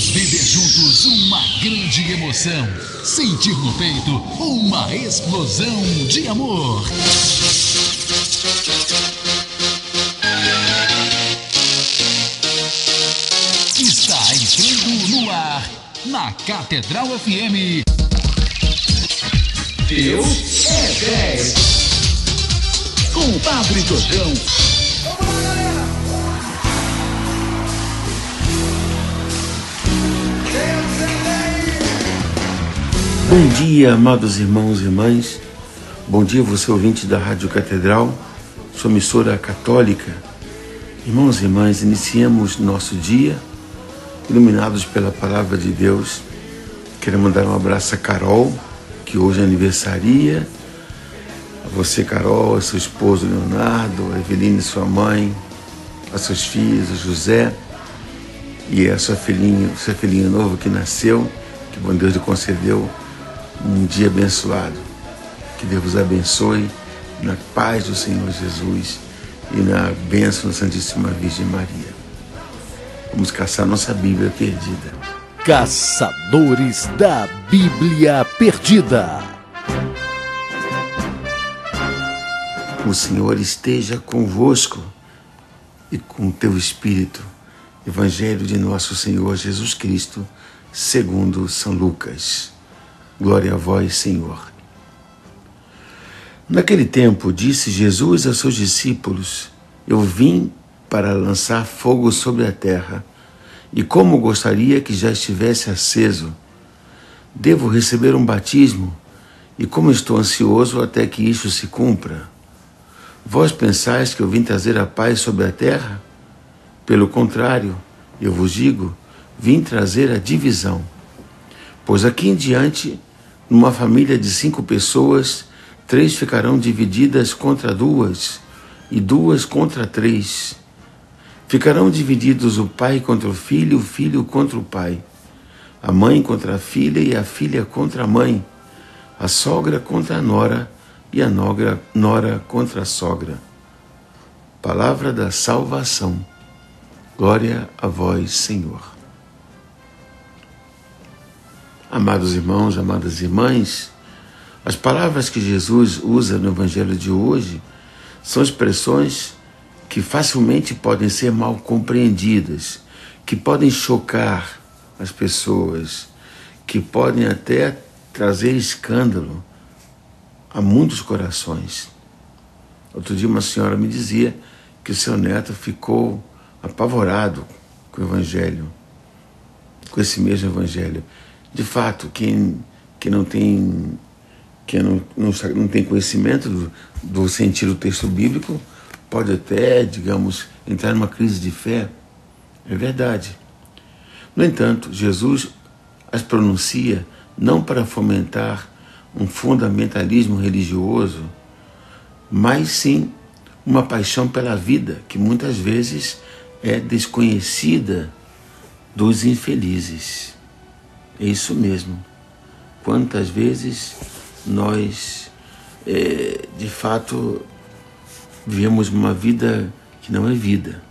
Vamos viver juntos uma grande emoção. Sentir no peito uma explosão de amor. Está entrando no ar, na Catedral FM. Deus é 10. Com o Padre Jojão. Bom dia, amados irmãos e irmãs. Bom dia, você ouvinte da Rádio Catedral, sua emissora católica. Irmãos e irmãs, iniciemos nosso dia, iluminados pela Palavra de Deus. Quero mandar um abraço a Carol, que hoje é aniversaria. A você, Carol, a seu esposo Leonardo, a Eveline, sua mãe, a seus filhos, a José, e a sua filhinha novo que nasceu, que bom Deus lhe concedeu um dia abençoado. Que Deus vos abençoe na paz do Senhor Jesus e na bênção da Santíssima Virgem Maria. Vamos caçar nossa Bíblia perdida. Caçadores da Bíblia Perdida. O Senhor esteja convosco e com o teu espírito. Evangelho de nosso Senhor Jesus Cristo, segundo São Lucas. Glória a vós, Senhor. Naquele tempo, disse Jesus a seus discípulos: Eu vim para lançar fogo sobre a terra, e como gostaria que já estivesse aceso. Devo receber um batismo, e como estou ansioso até que isto se cumpra. Vós pensais que eu vim trazer a paz sobre a terra? Pelo contrário, eu vos digo, vim trazer a divisão. Pois aqui em diante, numa família de 5 pessoas, 3 ficarão divididas contra 2, e 2 contra 3. Ficarão divididos o pai contra o filho contra o pai, a mãe contra a filha e a filha contra a mãe, a sogra contra a nora e a nora contra a sogra. Palavra da salvação. Glória a vós, Senhor. Amados irmãos, amadas irmãs, as palavras que Jesus usa no Evangelho de hoje são expressões que facilmente podem ser mal compreendidas, que podem chocar as pessoas, que podem até trazer escândalo a muitos corações. Outro dia uma senhora me dizia que o seu neto ficou apavorado com o Evangelho, com esse mesmo Evangelho. De fato, quem não tem conhecimento do sentido do texto bíblico pode até, digamos, entrar numa crise de fé. É verdade. No entanto, Jesus as pronuncia não para fomentar um fundamentalismo religioso, mas sim uma paixão pela vida que muitas vezes é desconhecida dos infelizes. É isso mesmo. Quantas vezes nós, de fato, vivemos uma vida que não é vida,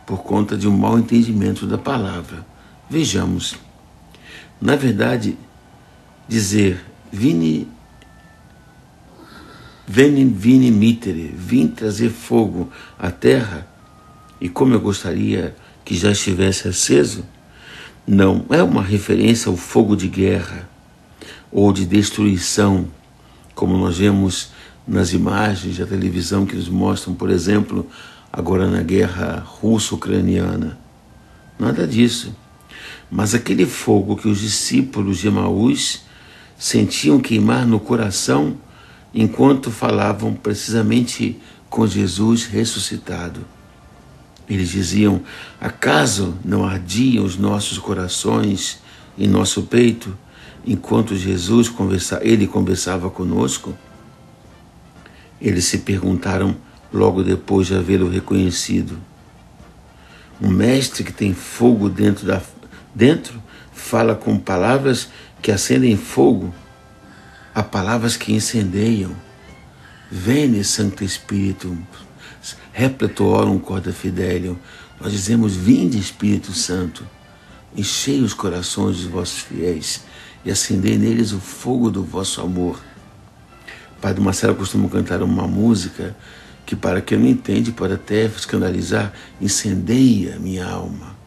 por conta de um mau entendimento da palavra. Vejamos. Na verdade, dizer vini mittere, vim trazer fogo à terra, e como eu gostaria que já estivesse aceso, não é uma referência ao fogo de guerra ou de destruição, como nós vemos nas imagens da televisão que nos mostram, por exemplo, agora na guerra russo-ucraniana. Nada disso. Mas aquele fogo que os discípulos de Emaús sentiam queimar no coração enquanto falavam precisamente com Jesus ressuscitado. Eles diziam: acaso não ardiam os nossos corações em nosso peito enquanto Jesus conversava conosco? Eles se perguntaram logo depois de havê-lo reconhecido. Um mestre que tem fogo dentro fala com palavras que acendem fogo, há palavras que incendeiam. Veni, Sancto Espírito, repleto orum corda fidelio. Nós dizemos: vinde, Espírito Santo. enchei os corações dos vossos fiéis e acendei neles o fogo do vosso amor. Padre Marcelo costuma cantar uma música que, para quem não entende, pode até escandalizar: incendeia minha alma,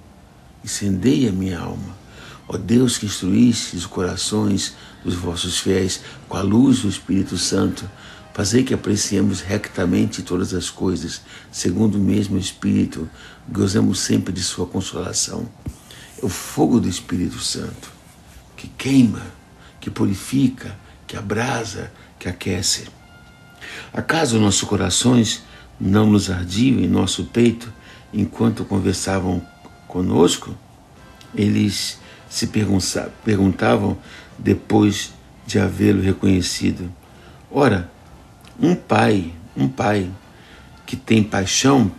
incendeia minha alma. Ó Deus, que instruíste os corações dos vossos fiéis com a luz do Espírito Santo, fazei que apreciemos rectamente todas as coisas, segundo o mesmo Espírito, gozemos sempre de sua consolação. É o fogo do Espírito Santo, que queima, que purifica, que abrasa, que aquece. Acaso nossos corações não nos ardiam em nosso peito enquanto conversavam conosco? Eles se perguntavam depois de havê-lo reconhecido. Ora, um pai que tem paixão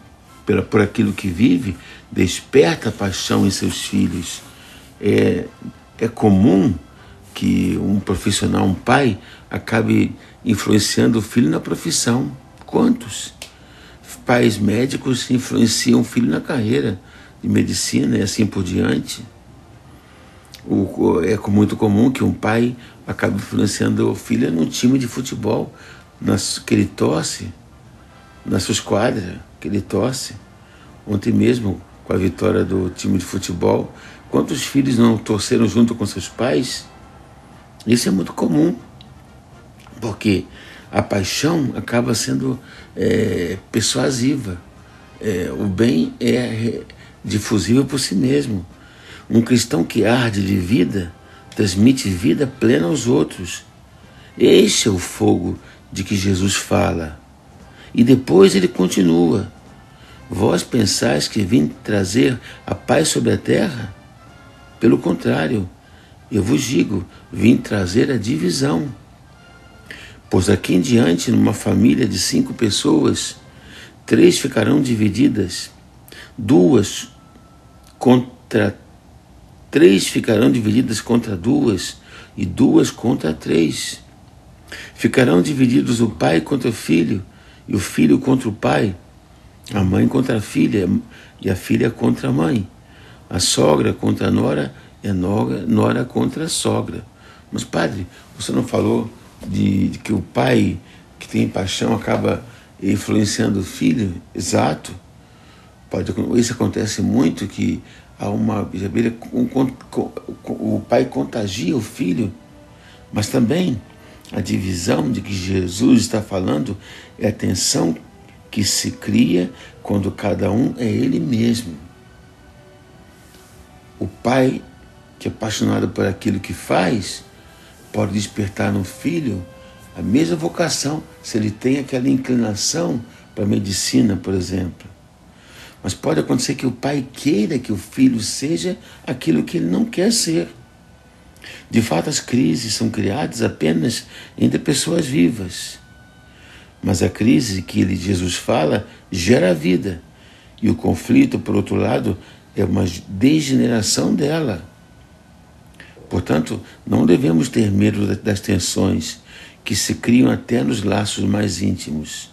por aquilo que vive, desperta paixão em seus filhos. É comum que um profissional, um pai, acabe influenciando o filho na profissão. Quantos pais médicos influenciam o filho na carreira de medicina e assim por diante? É muito comum que um pai acabe influenciando o filho num time de futebol, que ele torce, nas suas quadras, que ele torce. Ontem mesmo, com a vitória do time de futebol, quantos filhos não torceram junto com seus pais? Isso é muito comum, porque a paixão acaba sendo persuasiva. O bem é difusível por si mesmo. Um cristão que arde de vida transmite vida plena aos outros. Este é o fogo de que Jesus fala. E depois ele continua: vós pensais que vim trazer a paz sobre a terra? Pelo contrário, eu vos digo, vim trazer a divisão. Pois daqui em diante, numa família de 5 pessoas, 3 ficarão divididas, 3 ficarão divididas contra 2 e 2 contra 3. Ficarão divididos o pai contra o filho e o filho contra o pai, a mãe contra a filha e a filha contra a mãe, a sogra contra a nora e a nora contra a sogra. Mas, padre, você não falou de que o pai que tem paixão acaba influenciando o filho? Exato. Isso acontece muito, que há o pai contagia o filho, mas também a divisão de que Jesus está falando é a tensão que se cria quando cada um é ele mesmo. O pai que é apaixonado por aquilo que faz pode despertar no filho a mesma vocação, se ele tem aquela inclinação para a medicina, por exemplo. Mas pode acontecer que o pai queira que o filho seja aquilo que ele não quer ser. De fato, as crises são criadas apenas entre pessoas vivas. Mas a crise que Jesus fala gera vida. E o conflito, por outro lado, é uma degeneração dela. Portanto, não devemos ter medo das tensões que se criam até nos laços mais íntimos.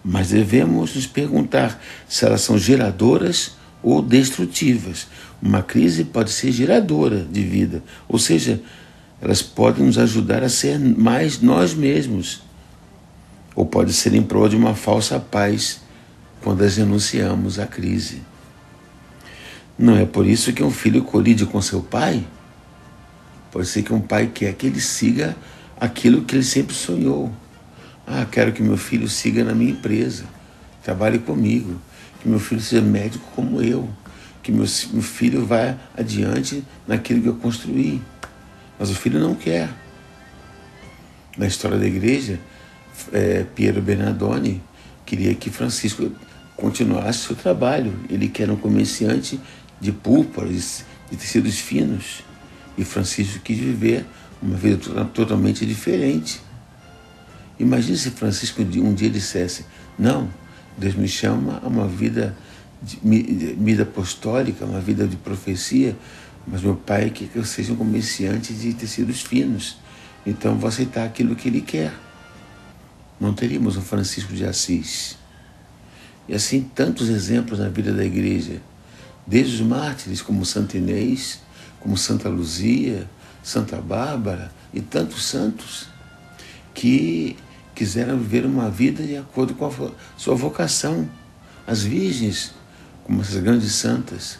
Mas devemos nos perguntar se elas são geradoras ou destrutivas. Uma crise pode ser geradora de vida, ou seja, elas podem nos ajudar a ser mais nós mesmos. Ou pode ser em prol de uma falsa paz quando as renunciamos à crise. Não é por isso que um filho colide com seu pai. Pode ser que um pai quer que ele siga aquilo que ele sempre sonhou. Quero que meu filho siga na minha empresa, trabalhe comigo, que meu filho seja médico como eu, que meu filho vá adiante naquilo que eu construí. Mas o filho não quer. Na história da igreja, Piero Bernardoni queria que Francisco continuasse seu trabalho. Ele que era um comerciante de púrpuras, de tecidos finos. E Francisco quis viver uma vida totalmente diferente. Imagine se Francisco um dia dissesse: não, Deus me chama a uma vida apostólica, uma vida de profecia, mas meu pai quer que eu seja um comerciante de tecidos finos, então vou aceitar aquilo que ele quer. Não teríamos um Francisco de Assis. E assim tantos exemplos na vida da igreja, desde os mártires como Santo Inês, como Santa Luzia, Santa Bárbara e tantos santos que quiseram viver uma vida de acordo com a sua vocação. As virgens, como essas grandes santas.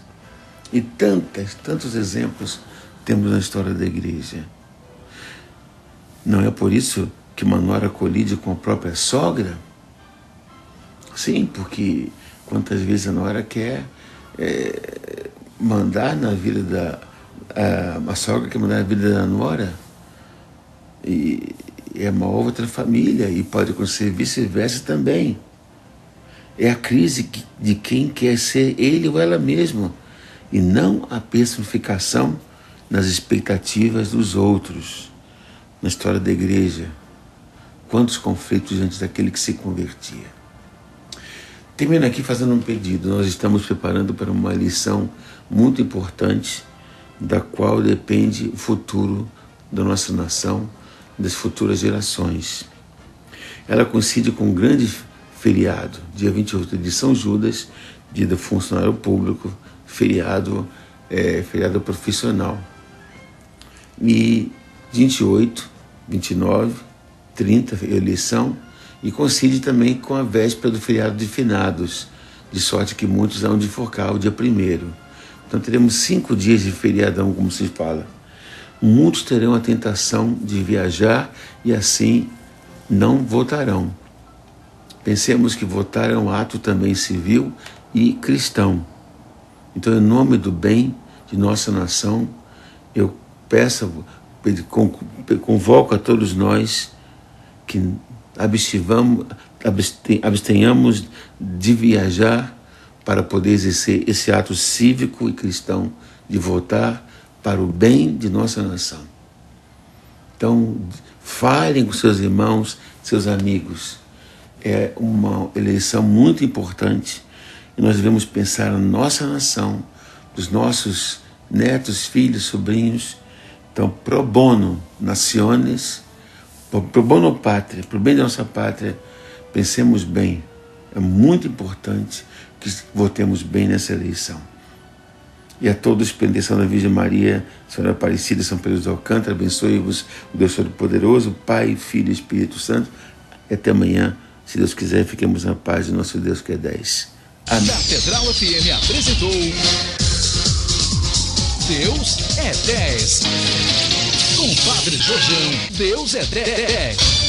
E tantos exemplos temos na história da igreja. Não é por isso que uma nora colide com a própria sogra? Sim, porque quantas vezes a nora quer mandar na vida a sogra quer mandar na vida da nora, e é uma outra família, e pode acontecer vice-versa também. É a crise de quem quer ser ele ou ela mesma, e não a personificação nas expectativas dos outros. Na história da igreja, quantos conflitos diante daquele que se convertia. Termino aqui fazendo um pedido. Nós estamos preparando para uma lição muito importante, da qual depende o futuro da nossa nação, das futuras gerações. Ela coincide com um grande feriado, dia 28 de São Judas, dia do funcionário público, feriado profissional. E 28, 29, 30, eleição, e coincide também com a véspera do feriado de finados, de sorte que muitos hão de focar o dia 1º. Então teremos 5 dias de feriadão, como se fala. Muitos terão a tentação de viajar e assim não votarão. Pensemos que votar é um ato também civil e cristão. Então, em nome do bem de nossa nação, eu convoco a todos nós que abstenhamos de viajar para poder exercer esse ato cívico e cristão de votar para o bem de nossa nação. Então, falem com seus irmãos, seus amigos. É uma eleição muito importante e nós devemos pensar na nossa nação, dos nossos netos, filhos, sobrinhos. Então, pro bono nationes, pro bono pátria, pro bem da nossa pátria, pensemos bem. É muito importante que votemos bem nessa eleição. E a todos, bendição da Virgem Maria, Senhora Aparecida, São Pedro de Alcântara, abençoe-vos o Deus Todo-Poderoso, Pai, Filho e Espírito Santo. E até amanhã, se Deus quiser, fiquemos na paz de nosso Deus que é 10. Amém. Catedral FM apresentou Deus é 10. Com Padre Jorjão, Deus é 10.